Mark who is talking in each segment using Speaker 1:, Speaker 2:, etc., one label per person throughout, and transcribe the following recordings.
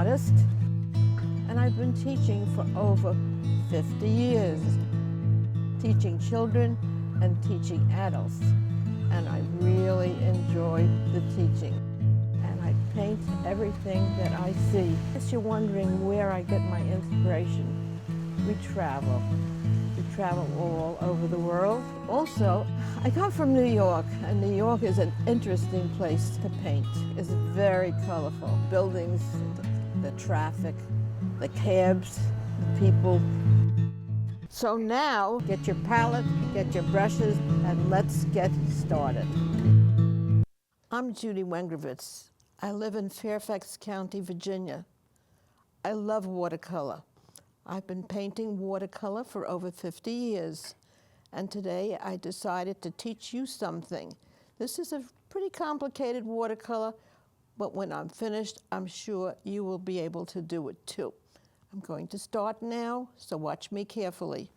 Speaker 1: artist, and I've been teaching for over 50 years, teaching children and teaching adults, and I really enjoy the teaching. And I paint everything that I see. If you're wondering where I get my inspiration, we travel. We travel all over the world. Also, I come from New York, and New York is an interesting place to paint. It's very colorful. Buildings, the traffic, the cabs, the people. So now, get your palette, get your brushes, and let's get started. I'm Judy Wengrovitz. I live in Fairfax County, Virginia. I love watercolor. I've been painting watercolor for over 50 years, and today I decided to teach you something. This is a pretty complicated watercolor, but when I'm finished, I'm sure you will be able to do it too. I'm going to start now, so watch me carefully.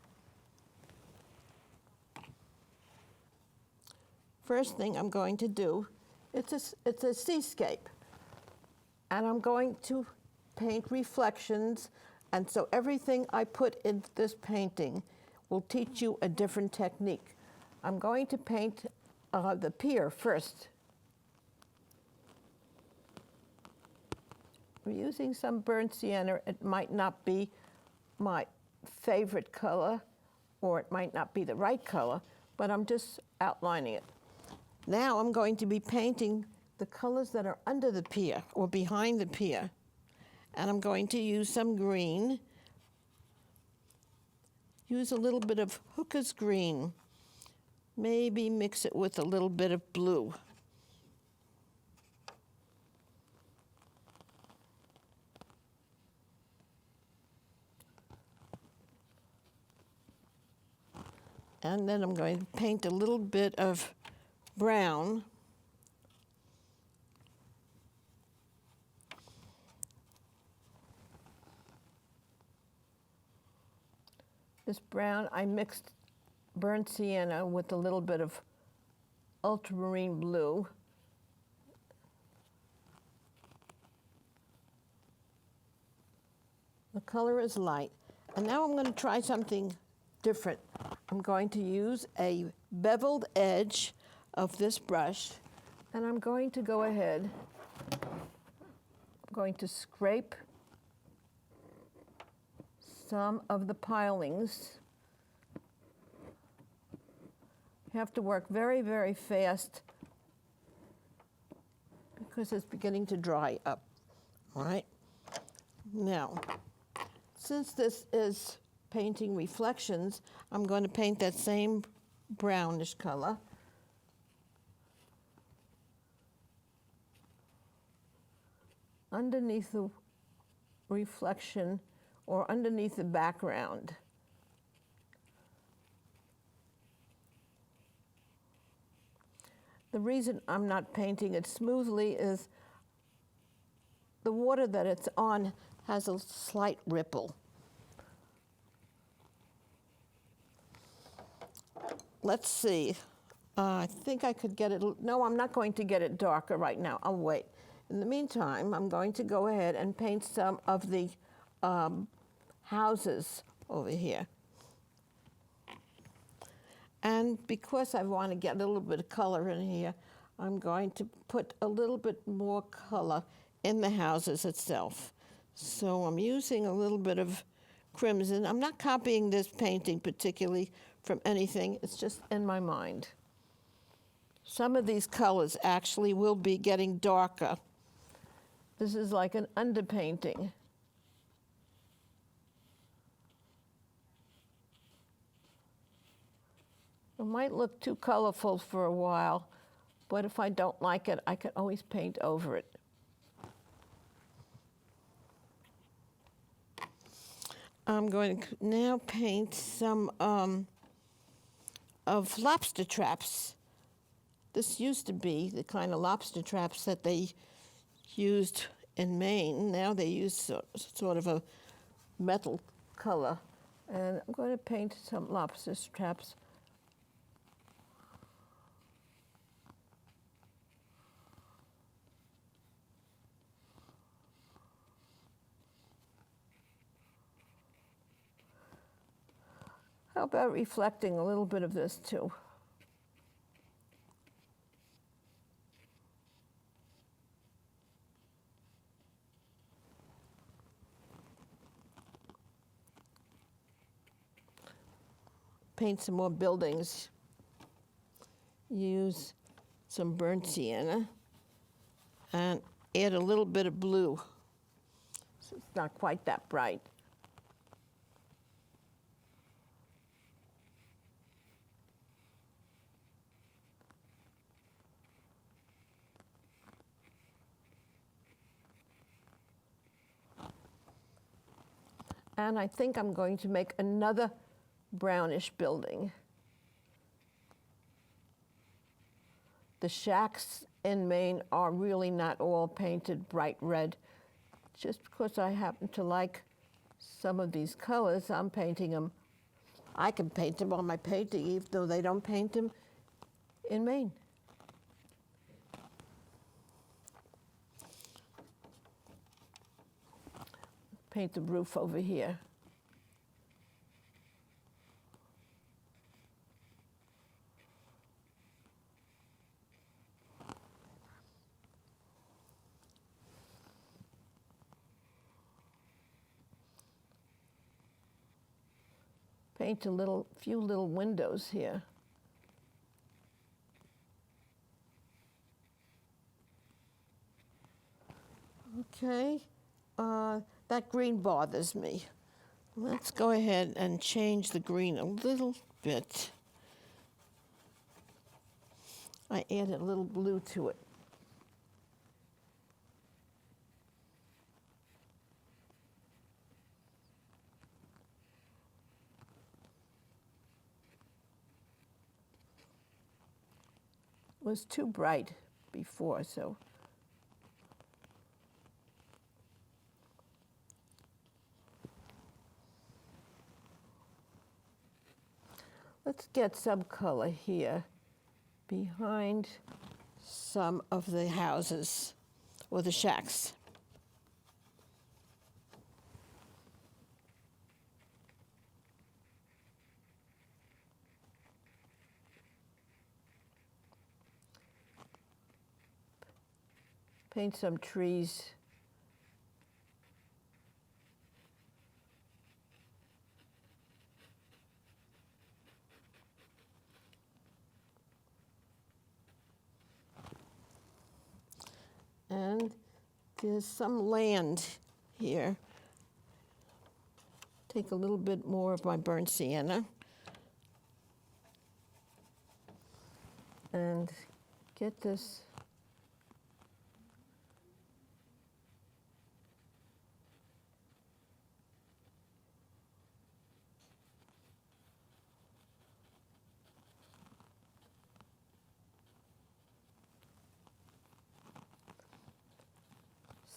Speaker 1: First thing I'm going to do, it's a seascape, and I'm going to paint reflections, and so everything I put in this painting will teach you a different technique. I'm going to paint the pier first. I'm using some burnt sienna. It might not be my favorite color, or it might not be the right color, but I'm just outlining it. Now I'm going to be painting the colors that are under the pier or behind the pier. And I'm going to use some green. Use a little bit of Hooker's green. Maybe mix it with a little bit of blue. And then I'm going to paint a little bit of brown. This brown, I mixed burnt sienna with a little bit of ultramarine blue. The color is light. And now I'm going to try something different. I'm going to use a beveled edge of this brush, and I'm going to go ahead. I'm going to scrape some of the pilings. You have to work very, very fast because it's beginning to dry up. All right? Now, since this is painting reflections, I'm going to paint that same brownish color. Underneath the reflection or underneath the background. The reason I'm not painting it smoothly is the water that it's on has a slight ripple. Let's see. I think I could get it. No, I'm not going to get it darker right now. I'll wait. In the meantime, I'm going to go ahead and paint some of the houses over here. And because I want to get a little bit of color in here, I'm going to put a little bit more color in the houses itself. So I'm using a little bit of crimson. I'm not copying this painting particularly from anything. It's just in my mind. Some of these colors actually will be getting darker. This is like an underpainting. It might look too colorful for a while, but if I don't like it, I can always paint over it. I'm going to now paint some of lobster traps. This used to be the kind of lobster traps that they used in Maine. Now they use sort of a metal color. And I'm going to paint some lobster traps. How about reflecting a little bit of this too? Paint some more buildings. Use some burnt sienna and add a little bit of blue. So it's not quite that bright. And I think I'm going to make another brownish building. The shacks in Maine are really not all painted bright red. Just because I happen to like some of these colors, I'm painting them. I can paint them on my painting, even though they don't paint them in Maine. Paint the roof over here. Paint a few little windows here. Okay, that green bothers me. Let's go ahead and change the green a little bit. I added a little blue to it. It was too bright before, so. Let's get some color here behind some of the houses or the shacks. Paint some trees. And there's some land here. Take a little bit more of my burnt sienna and get this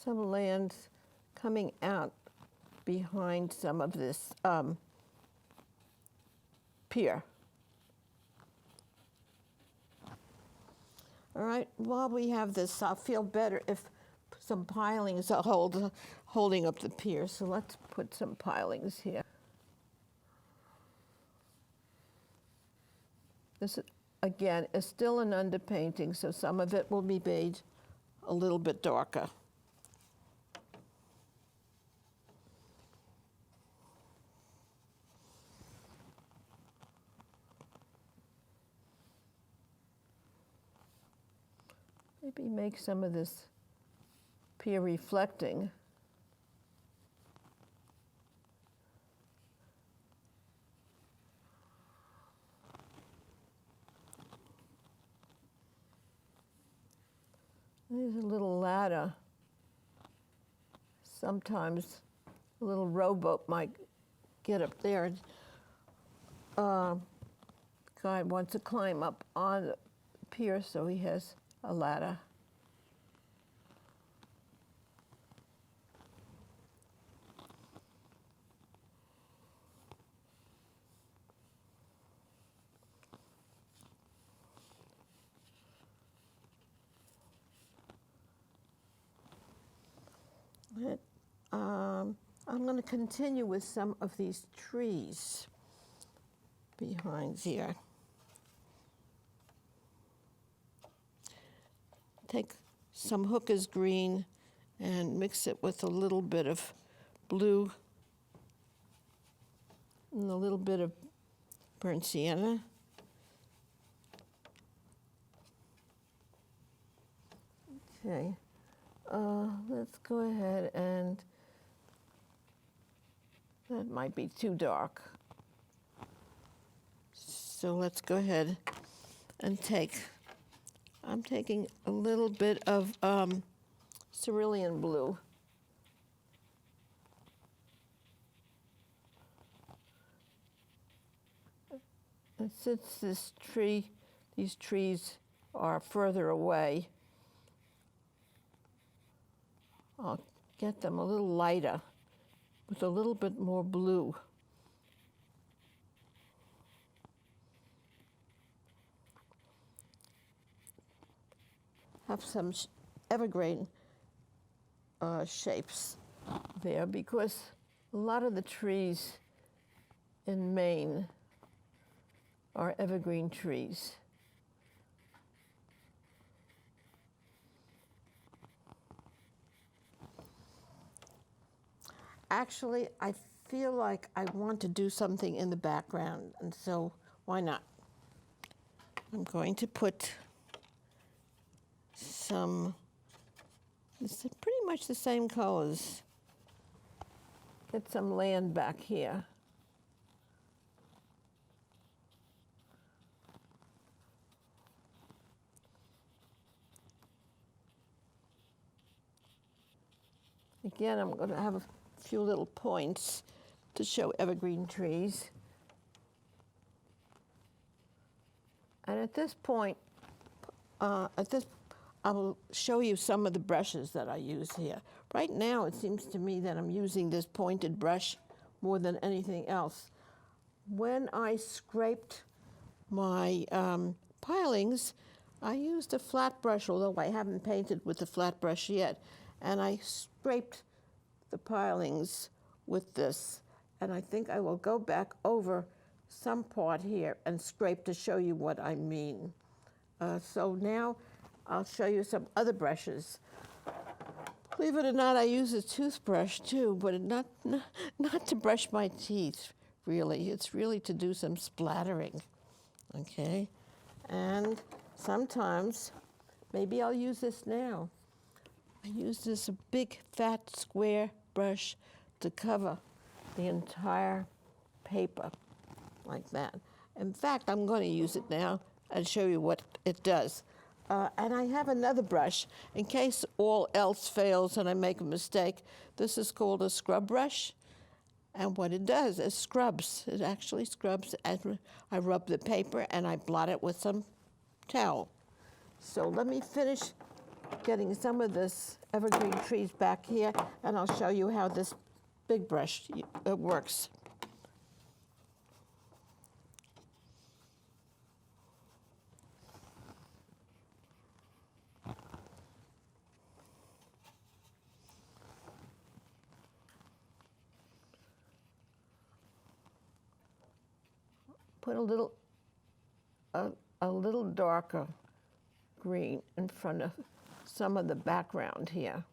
Speaker 1: some land coming out behind some of this pier. All right, while we have this, I'll feel better if some pilings are holding up the pier. So let's put some pilings here. This, again, is still an underpainting, so some of it will be made a little bit darker. Maybe make some of this pier reflecting. There's a little ladder. Sometimes a little rowboat might get up there. Guy wants to climb up on the pier, so he has a ladder. I'm going to continue with some of these trees. behind here. Take some Hooker's green and mix it with a little bit of blue and a little bit of burnt sienna. Okay, let's go ahead and, that might be too dark. So let's go ahead and I'm taking a little bit of cerulean blue. And since these trees are further away, I'll get them a little lighter with a little bit more blue. Have some evergreen shapes there, because a lot of the trees in Maine are evergreen trees. Actually, I feel like I want to do something in the background, and so why not? I'm going to put some, it's pretty much the same colors. Get some land back here. Again, I'm going to have a few little points to show evergreen trees. And at this point, I'll show you some of the brushes that I use here. Right now, it seems to me that I'm using this pointed brush more than anything else. When I scraped my pilings, I used a flat brush, although I haven't painted with the flat brush yet, and I scraped the pilings with this. And I think I will go back over some part here and scrape to show you what I mean. So now I'll show you some other brushes. Believe it or not, I use a toothbrush too, but not to brush my teeth, really. It's really to do some splattering, okay? And sometimes, maybe I'll use this now. I use this big, fat, square brush to cover the entire paper, like that. In fact, I'm going to use it now and show you what it does. And I have another brush, in case all else fails and I make a mistake. This is called a scrub brush. And what it does is scrubs. It actually scrubs. And I rub the paper and I blot it with some towel. So let me finish getting some of this evergreen trees back here, and I'll show you how this big brush works. Put a little darker green in front of some of the background here.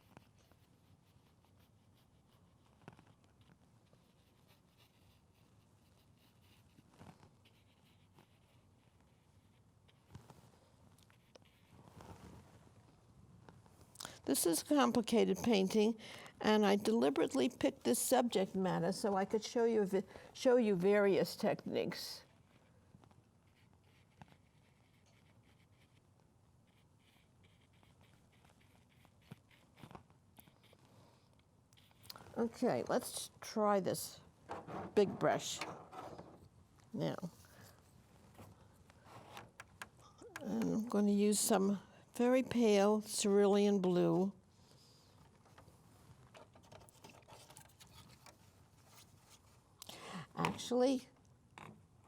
Speaker 1: This is complicated painting, and I deliberately picked this subject matter so I could show you various techniques. Okay, let's try this big brush now. And I'm going to use some very pale cerulean blue. Actually,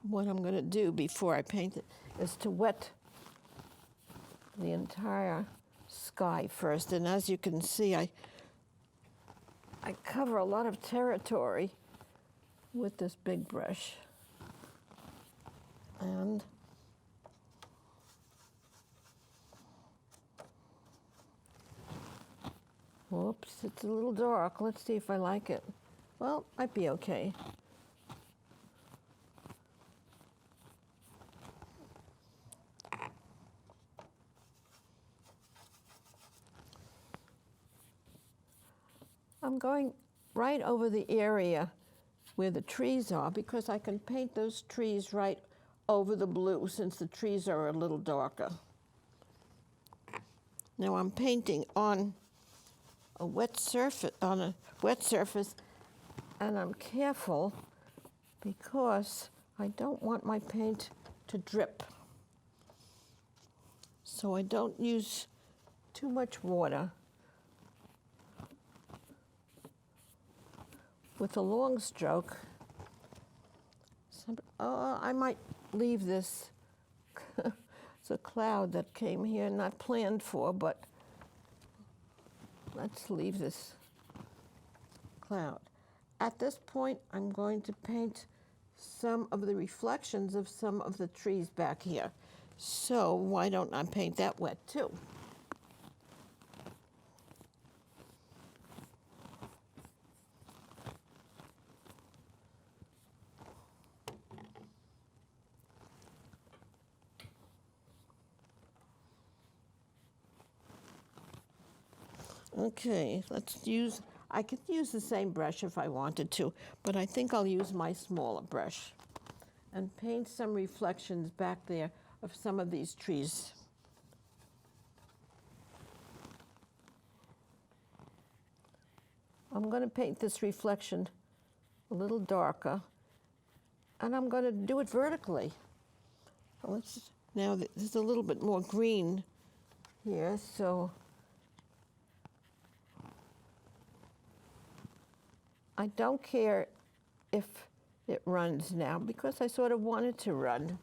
Speaker 1: what I'm going to do before I paint it is to wet the entire sky first. And as you can see, I cover a lot of territory with this big brush. And whoops, it's a little dark. Let's see if I like it. Well, might be okay. I'm going right over the area where the trees are because I can paint those trees right over the blue since the trees are a little darker. Now I'm painting on a wet surface, and I'm careful because I don't want my paint to drip. So I don't use too much water. With a long stroke, I might leave this. It's a cloud that came here, not planned for, but let's leave this cloud. At this point, I'm going to paint some of the reflections of some of the trees back here. So why don't I paint that wet too? Okay, I could use the same brush if I wanted to, but I think I'll use my smaller brush and paint some reflections back there of some of these trees. I'm going to paint this reflection a little darker, and I'm going to do it vertically. Now there's a little bit more green here, so I don't care if it runs now because I sort of want it to run.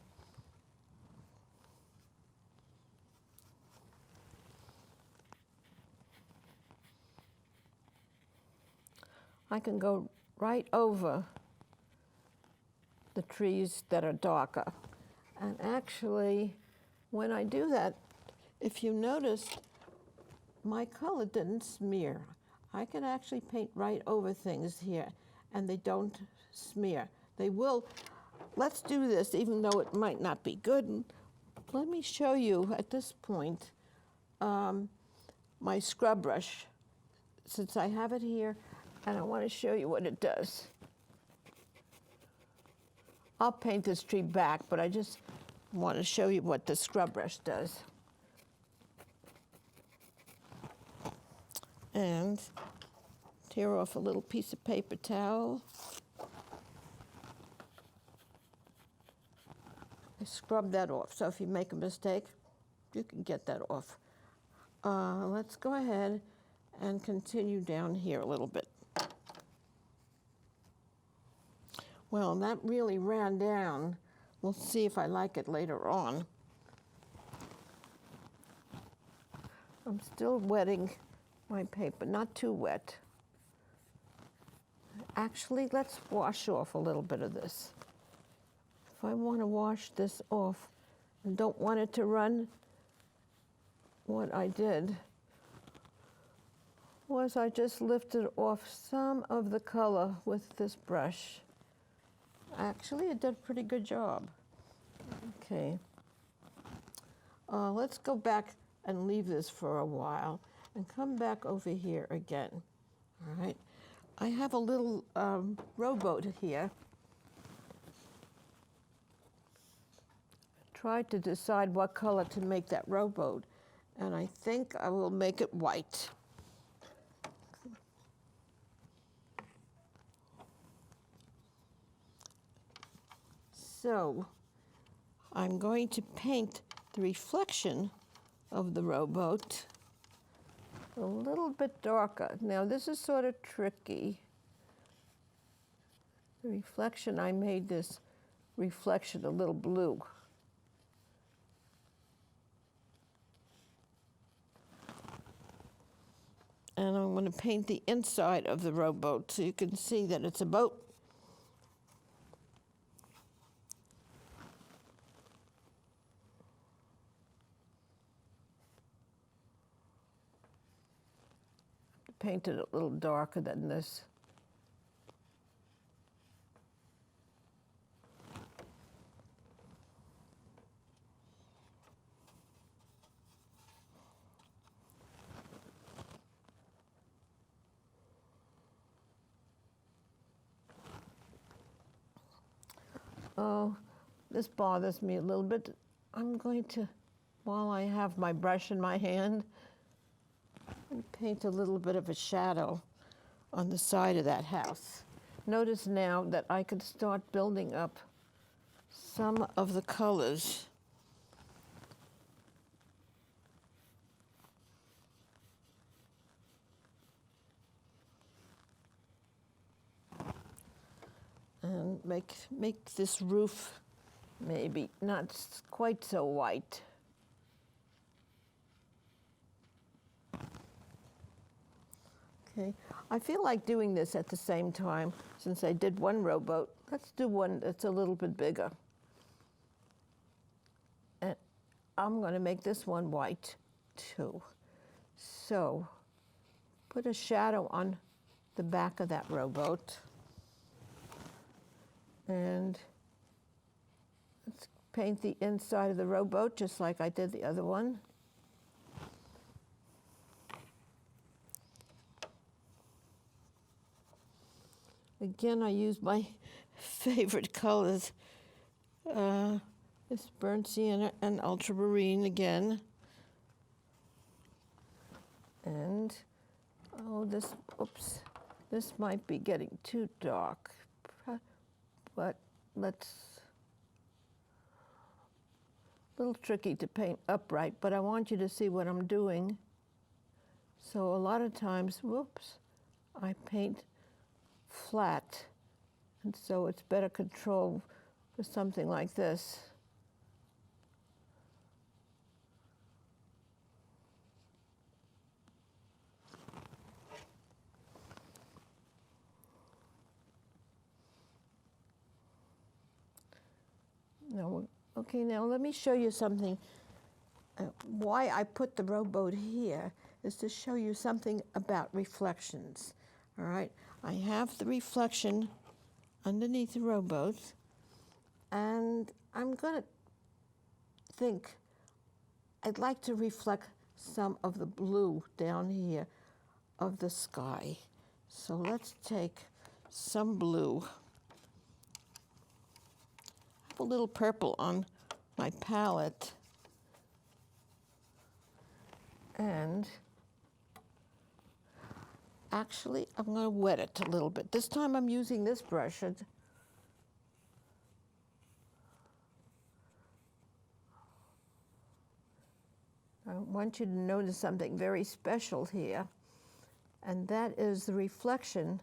Speaker 1: I can go right over the trees that are darker. And actually, when I do that, if you noticed, my color didn't smear. I can actually paint right over things here, and they don't smear. They will. Let's do this, even though it might not be good. Let me show you at this point my scrub brush, since I have it here, and I want to show you what it does. I'll paint this tree back, but I just want to show you what the scrub brush does. And tear off a little piece of paper towel. I scrub that off, so if you make a mistake, you can get that off. Let's go ahead and continue down here a little bit. Well, that really ran down. We'll see if I like it later on. I'm still wetting my paper, not too wet. Actually, let's wash off a little bit of this. If I want to wash this off and don't want it to run, what I did was I just lifted off some of the color with this brush. Actually, it did a pretty good job. Okay. Let's go back and leave this for a while and come back over here again. All right. I have a little rowboat here. Tried to decide what color to make that rowboat, and I think I will make it white. So I'm going to paint the reflection of the rowboat a little bit darker. Now this is sort of tricky. The reflection, I made this reflection a little blue. And I'm going to paint the inside of the rowboat so you can see that it's a boat. paint it a little darker than this. Oh, this bothers me a little bit. I'm going to, while I have my brush in my hand, paint a little bit of a shadow on the side of that house. Notice now that I could start building up some of the colors. And make this roof maybe not quite so white. Okay, I feel like doing this at the same time. Since I did one rowboat, let's do one that's a little bit bigger. And I'm going to make this one white too. So put a shadow on the back of that rowboat. And let's paint the inside of the rowboat just like I did the other one. Again, I use my favorite colors. It's burnt sienna and ultramarine again. And, oh, this might be getting too dark. But let's, a little tricky to paint upright, but I want you to see what I'm doing. So a lot of times, whoops, I paint flat, and so it's better control for something like this. Now, okay, now let me show you something. Why I put the rowboat here is to show you something about reflections. All right, I have the reflection underneath the rowboat, and I'm going to think I'd like to reflect some of the blue down here of the sky. So let's take some blue. I have a little purple on my palette, and actually, I'm going to wet it a little bit. This time I'm using this brush. I want you to notice something very special here, and that is the reflection,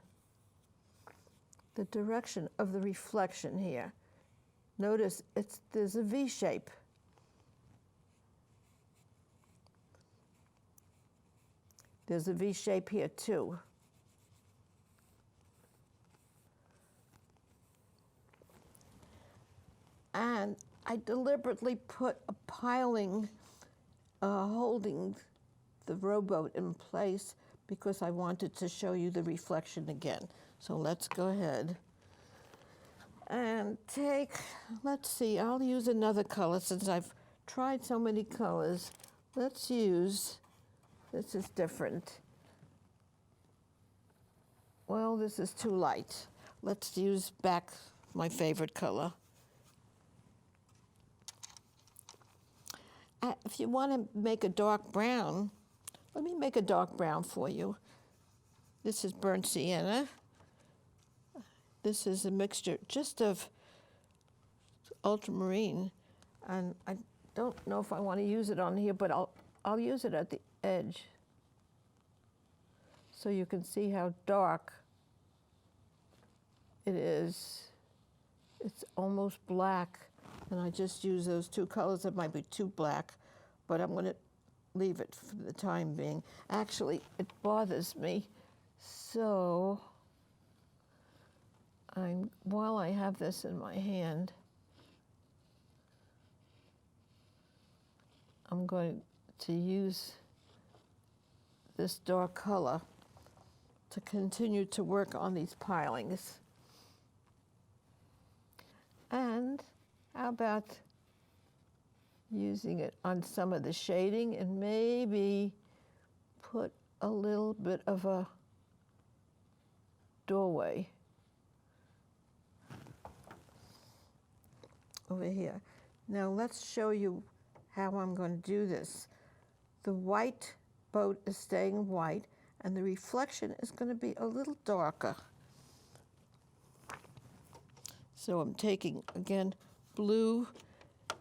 Speaker 1: the direction of the reflection here. Notice there's a V shape. There's a V shape here too. And I deliberately put a piling holding the rowboat in place because I wanted to show you the reflection again. So let's go ahead and take, let's see, I'll use another color since I've tried so many colors. Let's use, this is different. Well, this is too light. Let's use back my favorite color. If you want to make a dark brown, let me make a dark brown for you. This is burnt sienna. This is a mixture just of ultramarine, and I don't know if I want to use it on here, but I'll use it at the edge so you can see how dark it is. It's almost black, and I just use those two colors. It might be too black, but I'm going to leave it for the time being. Actually, it bothers me, so while I have this in my hand, I'm going to use this dark color to continue to work on these pilings. And how about using it on some of the shading and maybe put a little bit of a doorway over here. Now let's show you how I'm going to do this. The white boat is staying white and the reflection is going to be a little darker. So I'm taking, again, blue.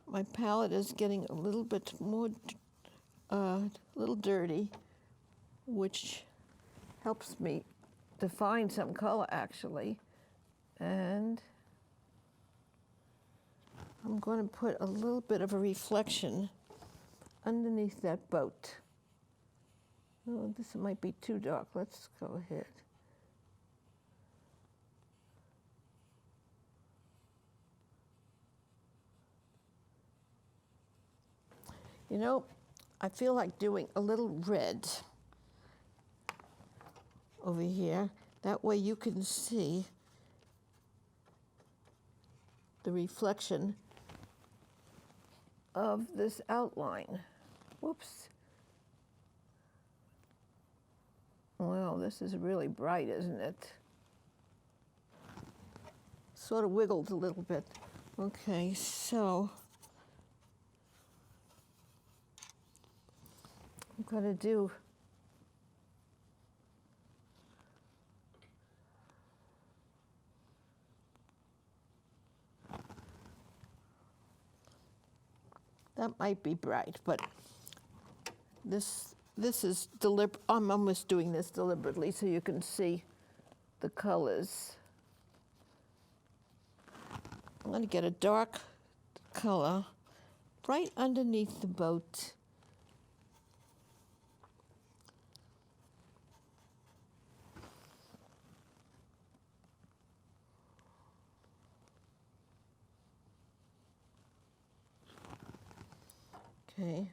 Speaker 1: My palette is getting a little bit more, a little dirty, which helps me define some color actually. And I'm going to put a little bit of a reflection underneath that boat. Oh, this might be too dark. Let's go ahead. You know, I feel like doing a little red over here. That way you can see the reflection of this outline. Whoops. Well, this is really bright, isn't it? Sort of wiggled a little bit. Okay, so I'm going to do that might be bright, but this is deliberate. I'm almost doing this deliberately so you can see the colors. I'm going to get a dark color right underneath the boat. Okay.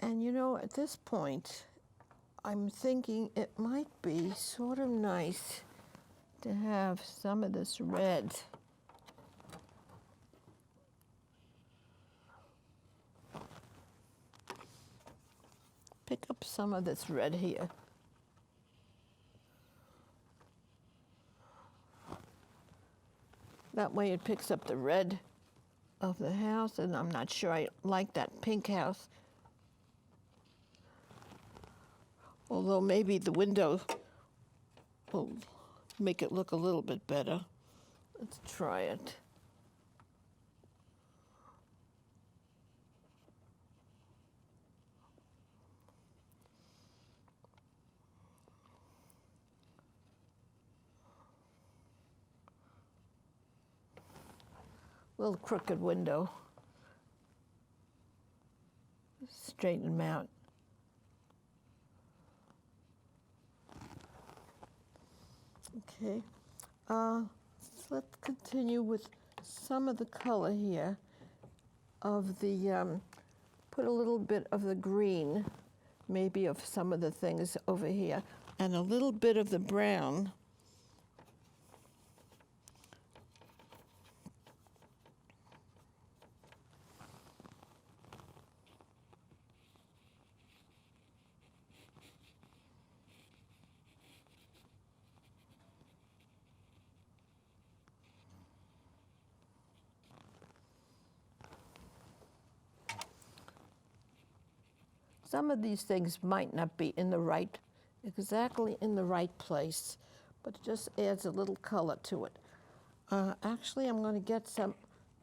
Speaker 1: And you know, at this point, I'm thinking it might be sort of nice to have some of this red. Pick up some of this red here. That way it picks up the red of the house, and I'm not sure I like that pink house. Although maybe the window will make it look a little bit better. Let's try it. Little crooked window. Straighten them out. Okay, so let's continue with some of the color here of the, put a little bit of the green, maybe of some of the things over here, and a little bit of the brown. Some of these things might not be exactly in the right place, but it just adds a little color to it. Actually, I'm going to get some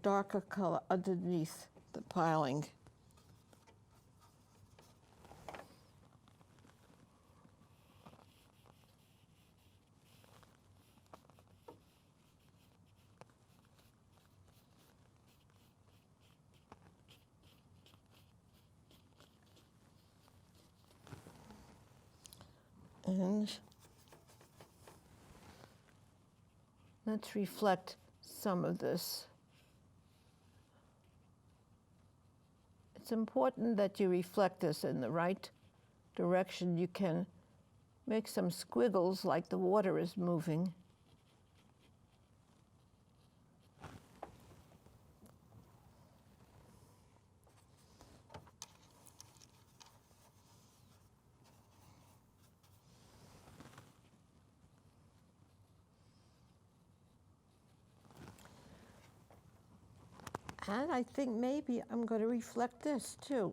Speaker 1: darker color underneath the piling. And let's reflect some of this. It's important that you reflect this in the right direction you can make some squiggles like the water is moving. And I think maybe I'm going to reflect this too.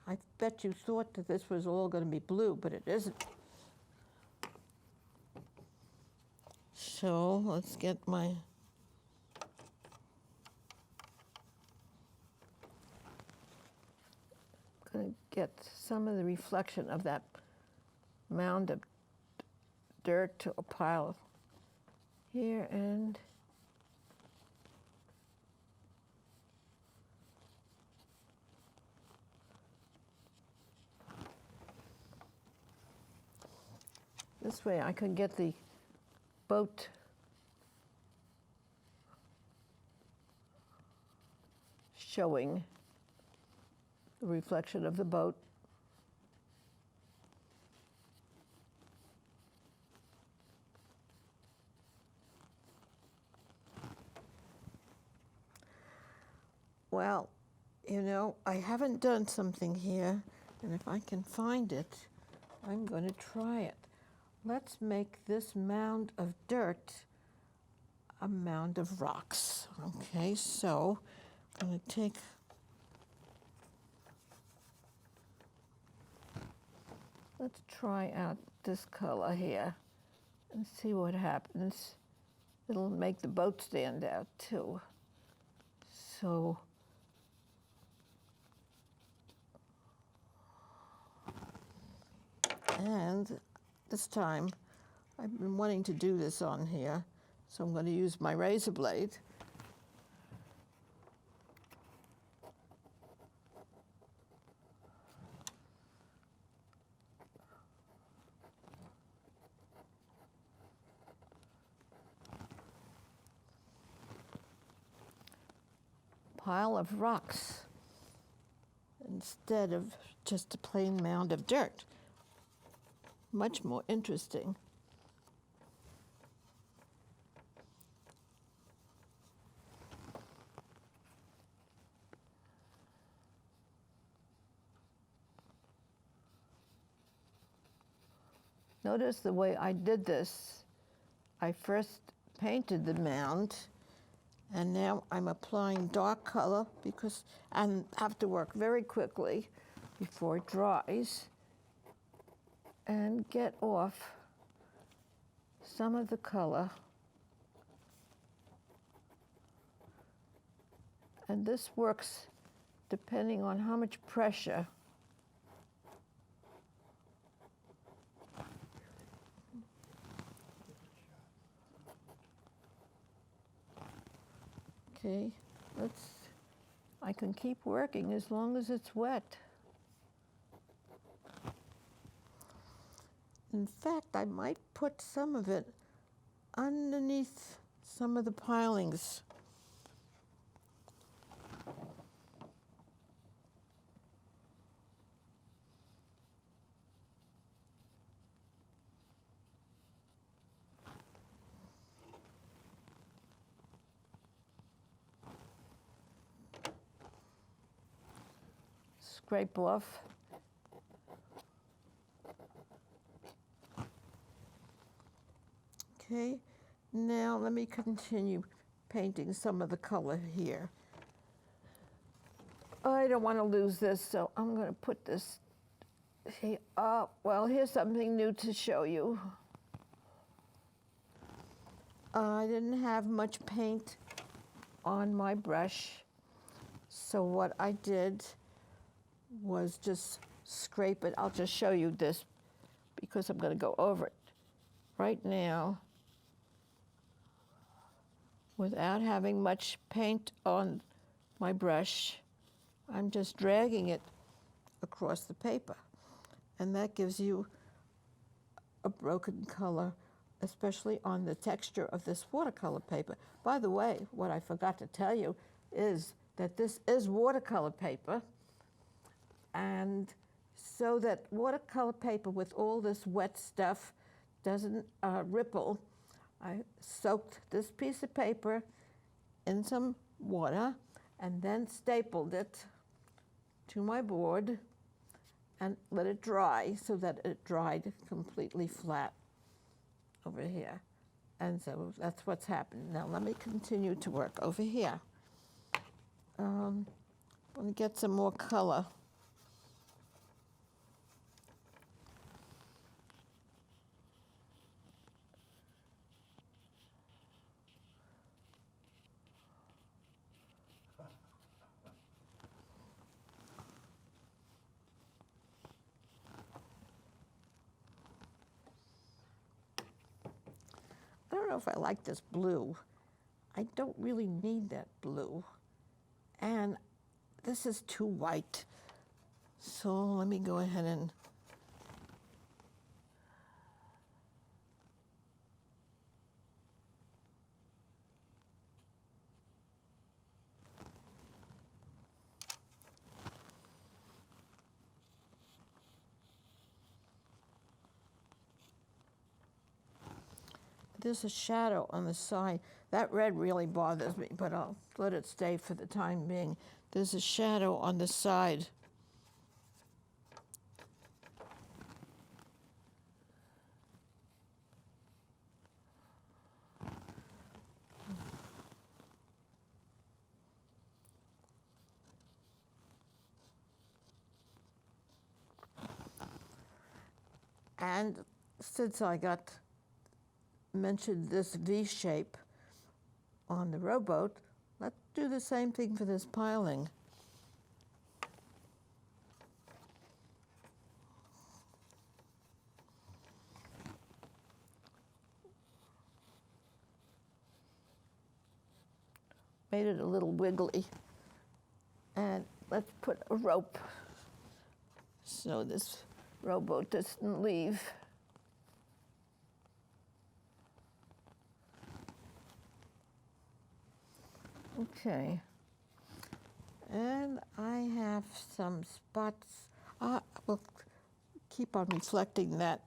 Speaker 1: I bet you thought that this was all going to be blue, but it isn't. So let's get my going to get some of the reflection of that mound of dirt to a pile here, and this way I can get the boat showing the reflection of the boat. Well, you know, I haven't done something here, and if I can find it, I'm going to try it. Let's make this mound of dirt a mound of rocks. Okay, so I'm going to take let's try out this color here and see what happens. It'll make the boat stand out too. So and this time I've been wanting to do this on here, so I'm going to use my razor blade. Pile of rocks instead of just a plain mound of dirt. Much more interesting. Notice the way I did this. I first painted the mound, and now I'm applying dark color because I have to work very quickly before it dries and get off some of the color. And this works depending on how much pressure okay, I can keep working as long as it's wet. In fact, I might put some of it underneath some of the pilings. Scrape off. Okay, now let me continue painting some of the color here. I don't want to lose this, so I'm going to put this here. Well, here's something new to show you. I didn't have much paint on my brush, so what I did was just scrape it. I'll just show you this because I'm going to go over it right now without having much paint on my brush. I'm just dragging it across the paper, and that gives you a broken color, especially on the texture of this watercolor paper. By the way, what I forgot to tell you is that this is watercolor paper, and so that watercolor paper with all this wet stuff doesn't ripple, I soaked this piece of paper in some water and then stapled it to my board and let it dry so that it dried completely flat over here. And so that's what's happened. Now let me continue to work over here. I'm going to get some more color. I don't know if I like this blue. I don't really need that blue. And this is too white. So let me go ahead and there's a shadow on the side. That red really bothers me, but I'll let it stay for the time being. There's a shadow on the side. And since I mentioned this V shape on the rowboat, let's do the same thing for this piling. Made it a little wiggly. And let's put a rope so this rowboat doesn't leave. Okay, and I have some spots. We'll keep on reflecting that.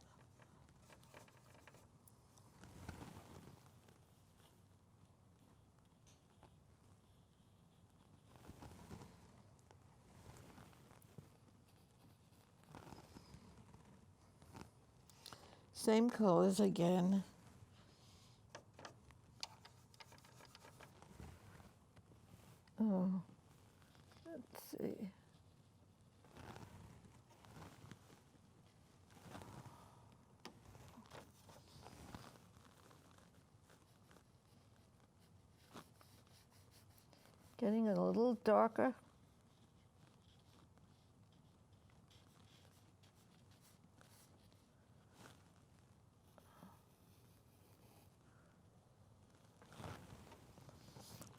Speaker 1: Same colors again. Oh, let's see. Getting a little darker.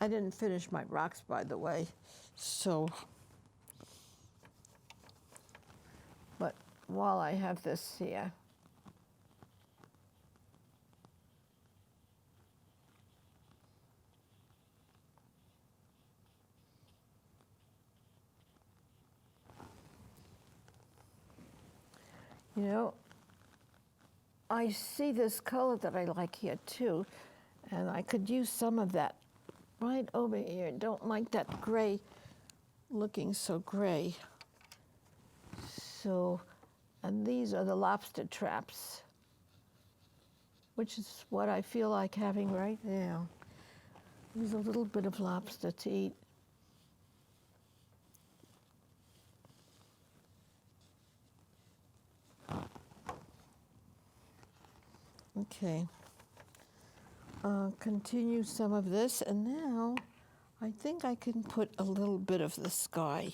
Speaker 1: I didn't finish my rocks, by the way, so, but while I have this here, you know, I see this color that I like here too, and I could use some of that right over here. Don't like that gray looking so gray. So, and these are the lobster traps, which is what I feel like having right now. There's a little bit of lobster to eat. Okay. Continue some of this, and now I think I can put a little bit of the sky.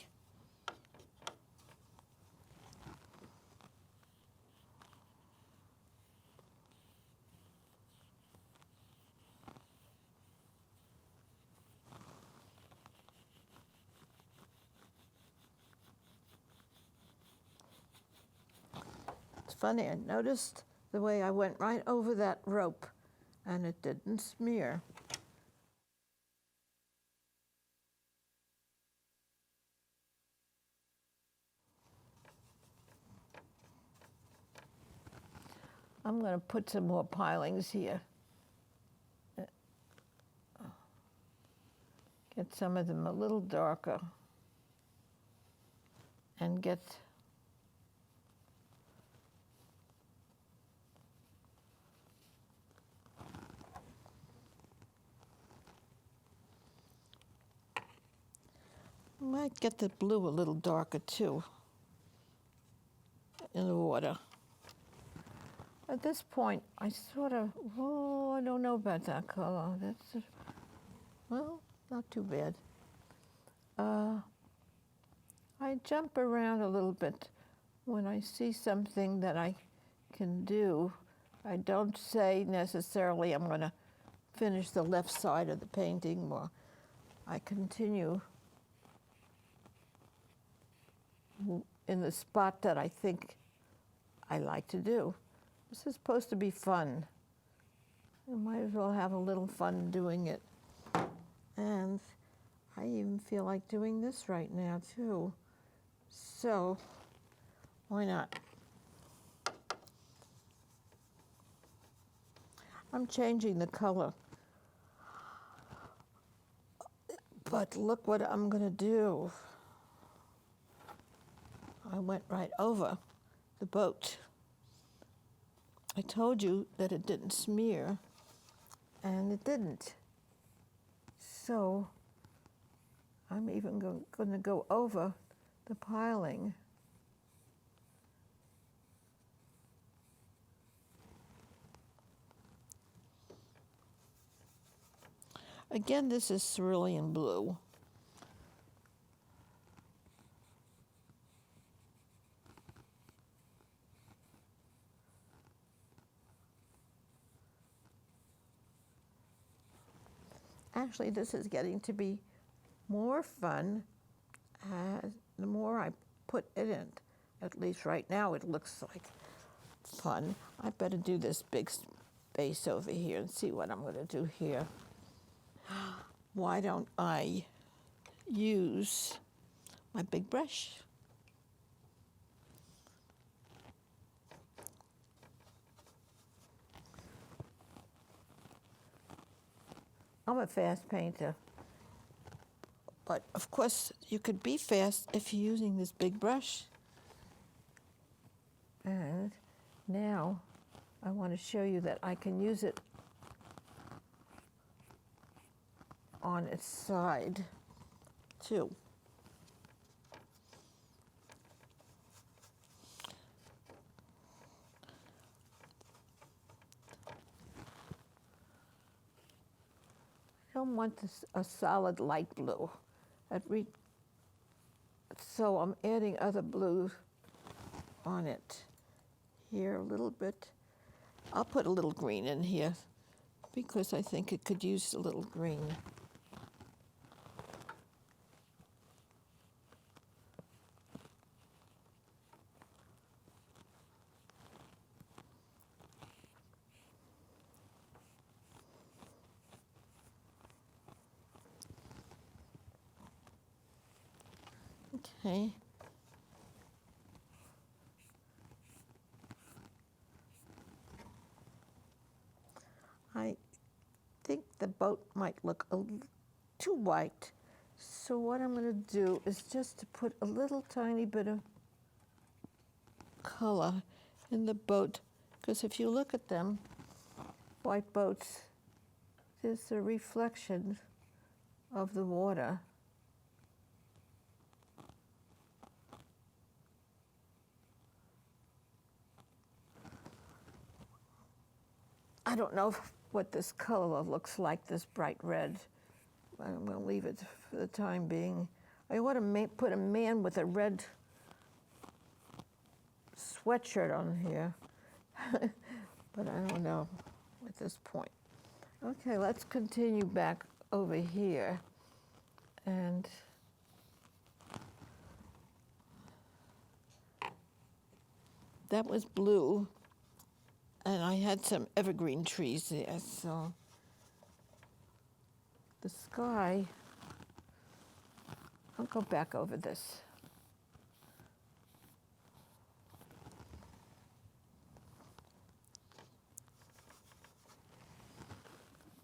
Speaker 1: It's funny, I noticed the way I went right over that rope and it didn't smear. I'm going to put some more pilings here. Get some of them a little darker and get might get the blue a little darker too in the water. At this point, I sort of, I don't know about that color. That's, well, not too bad. I jump around a little bit when I see something that I can do. I don't say necessarily I'm going to finish the left side of the painting, or I continue in the spot that I think I like to do. This is supposed to be fun. You might as well have a little fun doing it. And I even feel like doing this right now too. So, why not? I'm changing the color. But look what I'm gonna do. I went right over the boat. I told you that it didn't smear, and it didn't. So I'm even going to go over the piling. Again, this is cerulean blue. Actually, this is getting to be more fun the more I put it in. At least right now it looks like fun. I better do this big space over here and see what I'm going to do here. Why don't I use my big brush? I'm a fast painter, but of course you could be fast if you're using this big brush. And now I want to show you that I can use it on its side too. I don't want a solid light blue. So I'm adding other blues on it. Here a little bit. I'll put a little green in here because I think it could use a little green. Okay. I think the boat might look too white. So what I'm going to do is just to put a little tiny bit of color in the boat, because if you look at them, white boats, there's a reflection of the water. I don't know what this color looks like, this bright red. I'm going to leave it for the time being. I want to put a man with a red sweatshirt on here, but I don't know at this point. Okay, let's continue back over here. And that was blue. And I had some evergreen trees there, so the sky, I'll go back over this.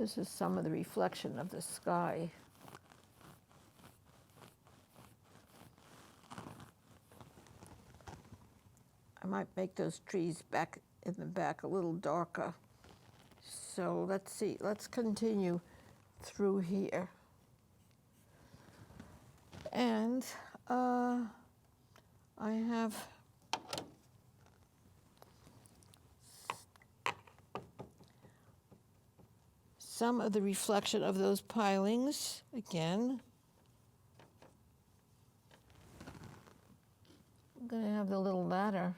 Speaker 1: This is some of the reflection of the sky. I might make those trees back in the back a little darker. So let's see, let's continue through here. And I have some of the reflection of those pilings again. I'm going to have the little ladder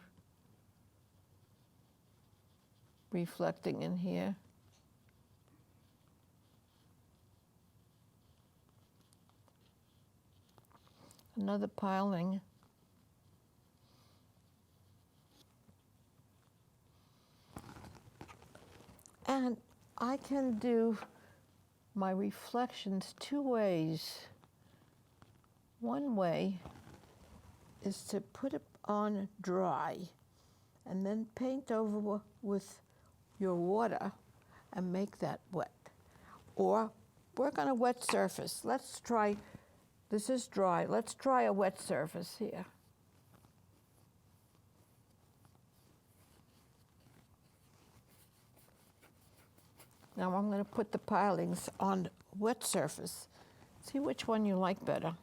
Speaker 1: reflecting in here. Another piling. And I can do my reflections two ways. One way is to put it on dry and then paint over with your water and make that wet. Or work on a wet surface. Let's try, this is dry, let's try a wet surface here. Now I'm going to put the pilings on wet surface. See which one you like better.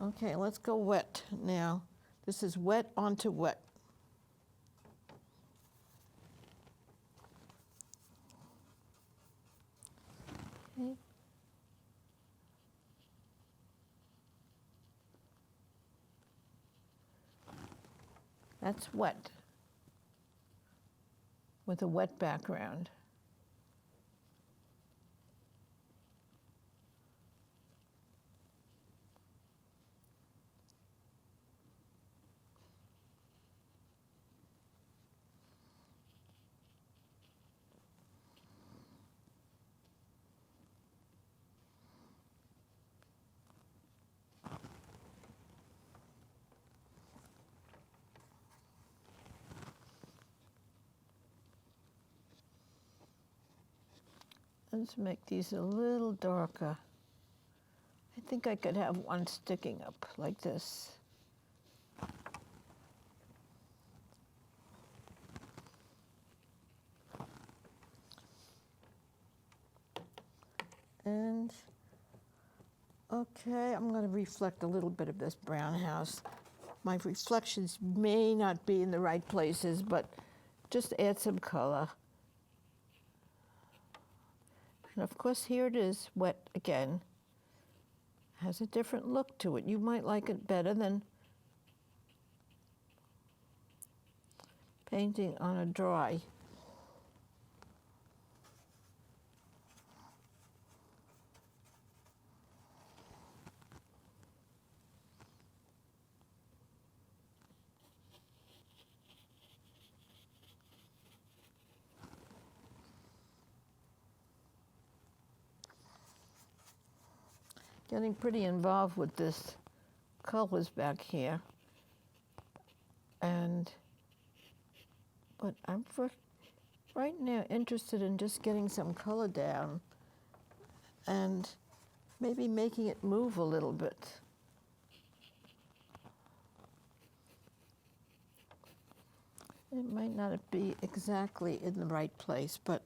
Speaker 1: Okay, let's go wet now. This is wet onto wet. Okay. That's wet with a wet background. Let's make these a little darker. I think I could have one sticking up like this. And okay, I'm going to reflect a little bit of this brown house. My reflections may not be in the right places, but just add some color. And of course, here it is, wet again. Has a different look to it. You might like it better than painting on a dry. Getting pretty involved with this colors back here. But I'm right now interested in just getting some color down and maybe making it move a little bit. It might not be exactly in the right place, but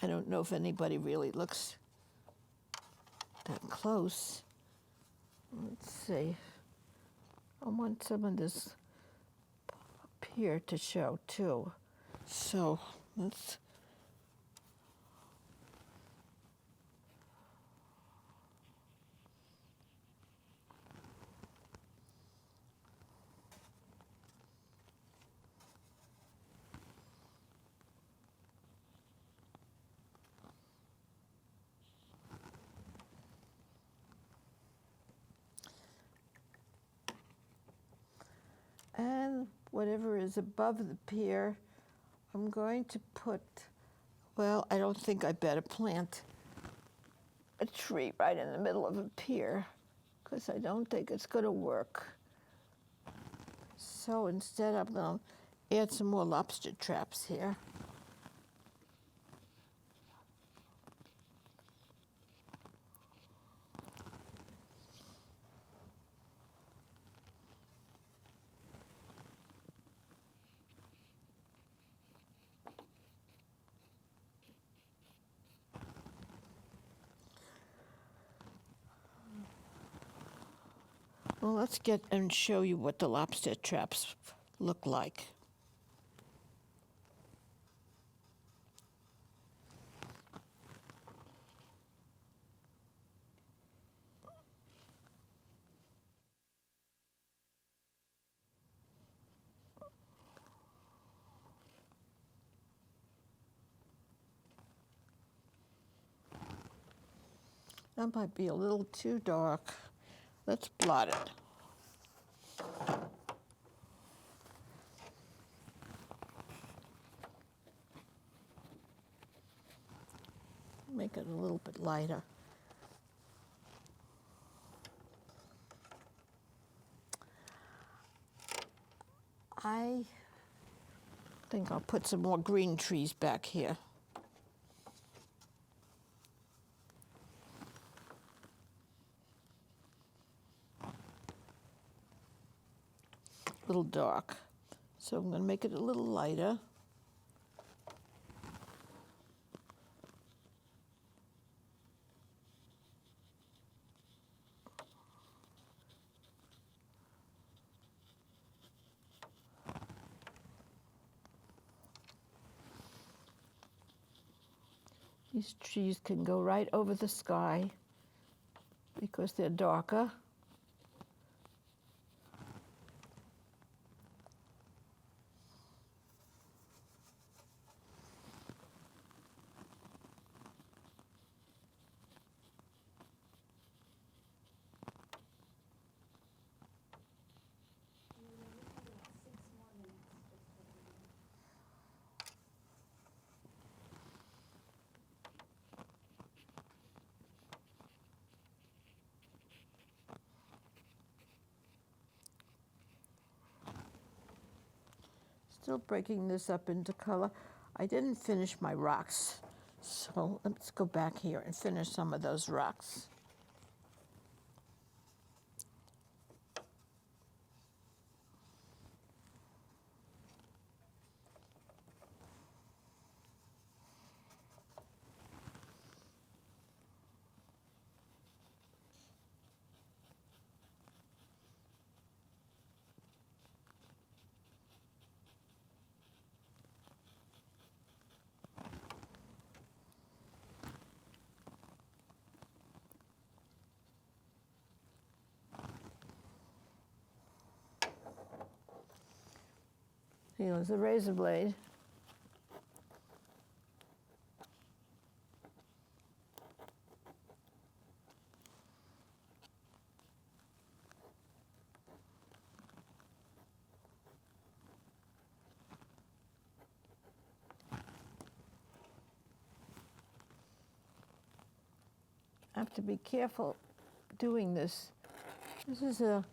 Speaker 1: I don't know if anybody really looks that close. Let's see. I want some of this up here to show too. So let's and whatever is above the pier, I'm going to put, well, I don't think I better plant a tree right in the middle of a pier because I don't think it's going to work. So instead I'm going to add some more lobster traps here. Well, let's get and show you what the lobster traps look like. That might be a little too dark. Let's blot it. Make it a little bit lighter. I think I'll put some more green trees back here. A little dark. So I'm going to make it a little lighter. These trees can go right over the sky because they're darker. Still breaking this up into color. I didn't finish my rocks, so let's go back here and finish some of those rocks. Here's a razor blade. I have to be careful doing this. This is a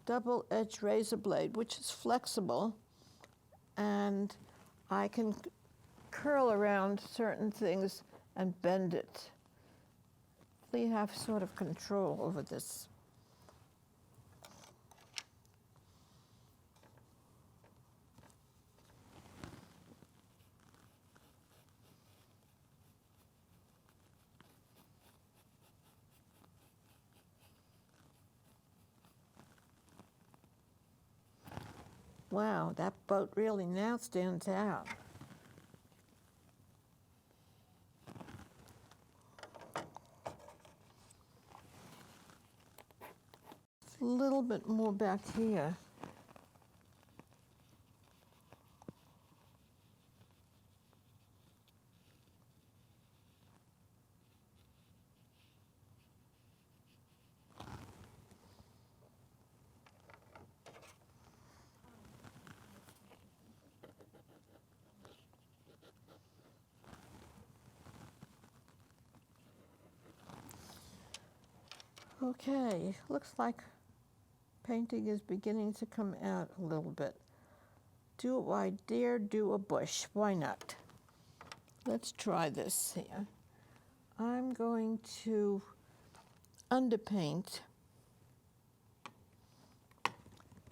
Speaker 1: double-edged razor blade, which is flexible, and I can curl around certain things and bend it. You have sort of control over this. Wow, that boat really now stands out. A little bit more back here. Okay, looks like painting is beginning to come out a little bit. Do I dare do a bush? Why not? Let's try this here. I'm going to underpaint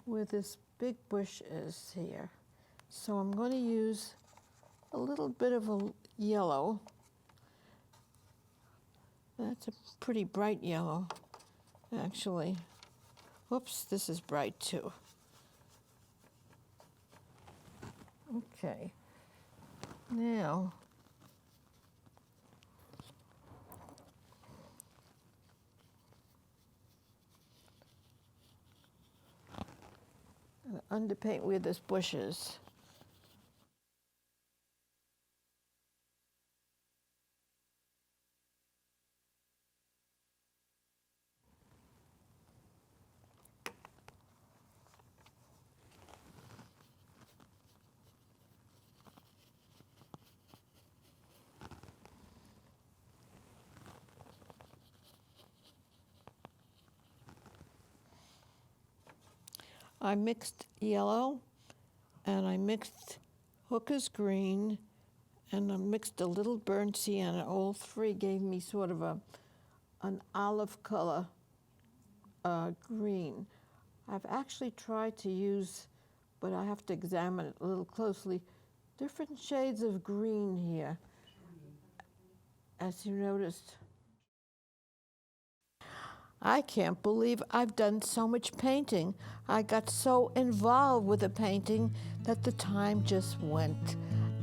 Speaker 1: where this big bush is here. So I'm going to use a little bit of a yellow. That's a pretty bright yellow, actually. Whoops, this is bright too. Okay, now I'm going to underpaint where this bush is. I mixed yellow, and I mixed hooker's green, and I mixed a little burnt sienna. All three gave me sort of an olive color green. I've actually tried to use, but I have to examine it a little closely, different shades of green here, as you noticed. I can't believe I've done so much painting. I got so involved with the painting that the time just went.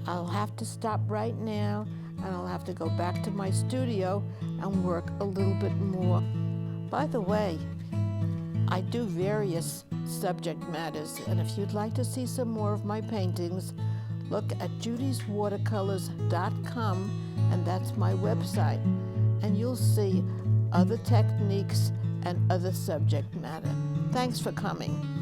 Speaker 1: I'll have to stop right now, and I'll have to go back to my studio and work a little bit more. By the way, I do various subject matters, and if you'd like to see some more of my paintings, look at judyswatercolors.com, and that's my website, and you'll see other techniques and other subject matter. Thanks for coming.